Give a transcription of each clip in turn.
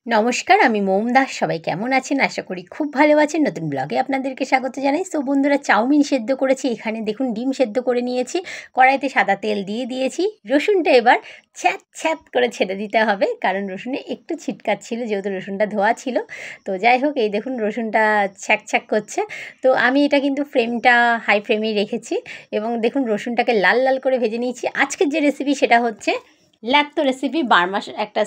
নমস্কার, আমি মোম দাস। সবাই কেমন আছেন? আশা করি খুব ভালো আছেন। নতুন ব্লগে আপনাদেরকে স্বাগত জানাই। সো বন্ধুরা, চাউমিন সেদ্ধ করেছি। এখানে দেখুন ডিম সেদ্ধ করে নিয়েছি। কড়াইতে সাদা তেল দিয়ে দিয়েছি। রসুনটা এবার ছ্যাঁত ছ্যাঁত করে ছেড়ে দিতে হবে, কারণ রসুনে একটু ছিটকাচ্ছিল, যেহেতু রসুনটা ধোয়া ছিল। তো যাই হোক, এই দেখুন রসুনটা ছ্যাঁক ছ্যাঁক করছে। তো আমি এটা কিন্তু ফ্লেমটা হাই ফ্লেমেই রেখেছি এবং দেখুন রসুনটাকে লাল লাল করে ভেজে নিয়েছি। আজকের যে রেসিপি সেটা হচ্ছে ল্যাত্তো রেসিপি, বার্মার একটা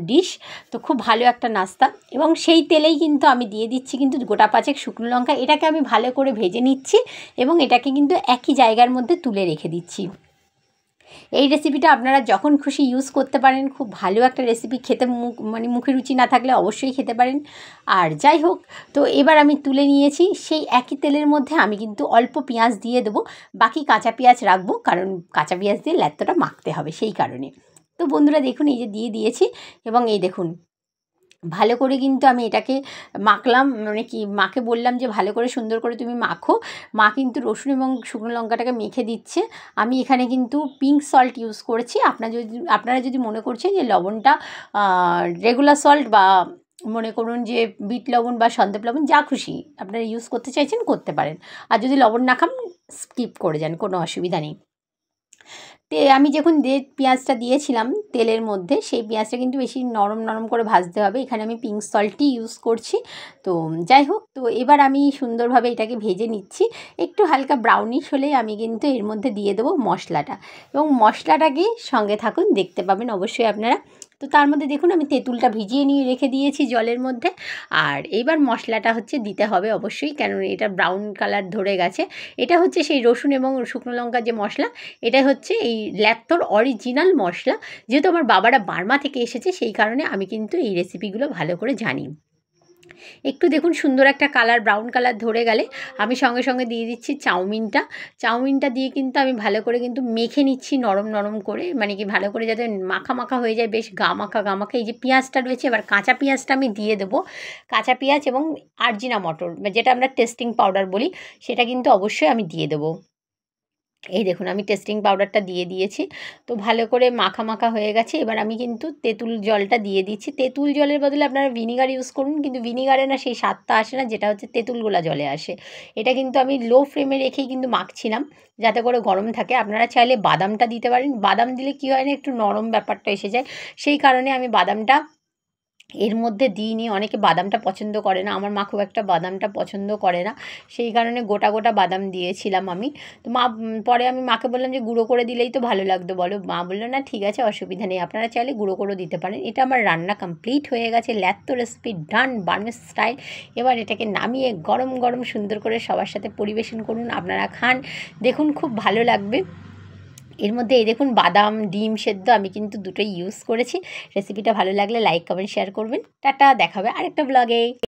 ডিশ। তো খুব ভালো একটা নাস্তা, এবং সেই তেলেই কিন্তু আমি দিয়ে দিচ্ছি কিন্তু গোটা 5 শুকনো লঙ্কা। এটাকে আমি ভালো করে ভেজে নিচ্ছি এবং এটাকে কিন্তু একই জায়গার মধ্যে তুলে রেখে দিচ্ছি। এই রেসিপিটা আপনারা যখন খুশি ইউজ করতে পারেন। খুব ভালো একটা রেসিপি, খেতে মুখে রুচি না থাকলে অবশ্যই খেতে পারেন। আর যাই হোক, তো এবার আমি তুলে নিয়েছি। সেই একই তেলের মধ্যে আমি কিন্তু অল্প পেঁয়াজ দিয়ে দেবো, বাকি কাঁচা পেঁয়াজ রাখবো, কারণ কাঁচা পেঁয়াজ দিয়ে ল্যাত্তোটা মাখতে হবে সেই কারণে। তো বন্ধুরা দেখুন, এই যে দিয়ে দিয়েছি এবং এই দেখুন ভালো করে কিন্তু আমি এটাকে মাখলাম। মানে কি, মাকে বললাম যে ভালো করে সুন্দর করে তুমি মাখো। মা কিন্তু রসুন এবং শুকনো লঙ্কাটাকে মেখে দিচ্ছে। আমি এখানে কিন্তু পিঙ্ক সল্ট ইউজ করেছি। আপনারা যদি মনে করছেন যে লবণটা রেগুলার সল্ট, বা মনে করুন যে বিট লবণ বা সন্দেব লবণ, যা খুশি আপনারা ইউজ করতে চাইছেন করতে পারেন। আর যদি লবণ না খান, স্কিপ করে যান, কোনো অসুবিধা নেই। আমি যখন পেঁয়াজটা দিয়েছিলাম তেলের মধ্যে, সেই পেঁয়াজটা কিন্তু বেশি নরম নরম করে ভাজতে হবে। এখানে আমি পিঙ্ক সল্টই ইউজ করছি। তো যাই হোক, তো এবার আমি সুন্দরভাবে এটাকে ভেজে নিচ্ছি। একটু হালকা ব্রাউনিশ হলেই আমি কিন্তু এর মধ্যে দিয়ে দেবো মশলাটা, এবং মশলাটাকে সঙ্গে থাকুন, দেখতে পাবেন অবশ্যই আপনারা। তো তার মধ্যে দেখুন আমি তেঁতুলটা ভিজিয়ে নিয়ে রেখে দিয়েছি জলের মধ্যে। আর এইবার মশলাটা হচ্ছে দিতে হবে অবশ্যই, কেন এটা ব্রাউন কালার ধরে গেছে। এটা হচ্ছে সেই রসুন এবং শুকনো লঙ্কার যে মশলা, এটা হচ্ছে এই ল্যাত্তোর অরিজিনাল মশলা। যেহেতু আমার বাবারা বার্মা থেকে এসেছে, সেই কারণে আমি কিন্তু এই রেসিপিগুলো ভালো করে জানি। একটু দেখুন সুন্দর একটা কালার, ব্রাউন কালার ধরে গেলে আমি সঙ্গে সঙ্গে দিয়ে দিচ্ছি চাউমিনটা দিয়ে কিন্তু আমি ভালো করে কিন্তু মেখে নিচ্ছি নরম নরম করে, মানে কি ভালো করে যাতে মাখা মাখা হয়ে যায়, বেশ গা মাখা। এই যে পেঁয়াজটা রয়েছে, এবার কাঁচা পেঁয়াজটা আমি দিয়ে দেবো। কাঁচা পেঁয়াজ এবং আরজিনা মটর, যেটা আমরা টেস্টিং পাউডার বলি, সেটা কিন্তু অবশ্যই আমি দিয়ে দেবো। এই দেখুন আমি টেস্টিং পাউডারটা দিয়ে দিয়েছি। তো ভালো করে মাখা মাখা হয়ে গেছে। এবার আমি কিন্তু তেঁতুল জলটা দিয়ে দিচ্ছি। তেঁতুল জলের বদলে আপনারা ভিনিগার ইউজ করুন, কিন্তু ভিনিগারে না সেই স্বাদটা আসে না, যেটা হচ্ছে তেঁতুল গোলা জলে আসে। এটা কিন্তু আমি লো ফ্লেমে রেখেই কিন্তু মাখছিলাম, যাতে করে গরম থাকে। আপনারা চাইলে বাদামটা দিতে পারেন। বাদাম দিলে কী হয় না, একটু নরম ব্যাপারটা এসে যায়, সেই কারণে আমি বাদামটা এর মধ্যে দিইনি। অনেকে বাদামটা পছন্দ করে না, আমার মা খুব একটা বাদামটা পছন্দ করে না, সেই কারণে গোটা গোটা বাদাম দিয়েছিলাম আমি। তো পরে আমি মাকে বললাম যে গুঁড়ো করে দিলেই তো ভালো লাগতো বলো। মা বললো না, ঠিক আছে, অসুবিধা নেই, আপনারা চাইলে গুঁড়ো করেও দিতে পারেন। এটা আমার রান্না কমপ্লিট হয়ে গেছে, ল্যাত্তো রেসিপি ডান, বার্মিজ স্টাইল। এবার এটাকে নামিয়ে গরম গরম সুন্দর করে সবার সাথে পরিবেশন করুন, আপনারা খান, দেখুন খুব ভালো লাগবে। এর মধ্যে এই দেখুন বাদাম, ডিম সেদ্ধ আমি কিন্তু দুটোই ইউজ করেছি। রেসিপিটা ভালো লাগলে লাইক, কমেন্ট, শেয়ার করবেন। টাটা, দেখা হবে আরেকটা ব্লগে।